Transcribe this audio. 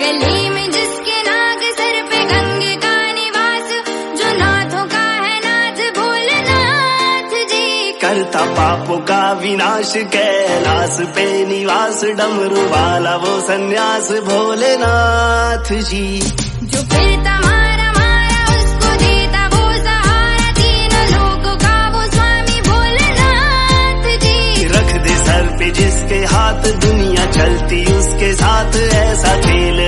गली में जिसके नाग, सर पे गंगे का निवास, जो नाथों का है नाथ भोलेनाथ जी। करता पापों का विनाश, कैलाश पे निवास, डमरू वाला वो सन्यास भोलेनाथ जी। जो फिरता मारा मारा उसको देता वो सहारा, तीनों लोगों का वो स्वामी भोलेनाथ जी। रख दे सर पे जिसके हाथ, दुनिया चलती उसके साथ, ऐसा खेल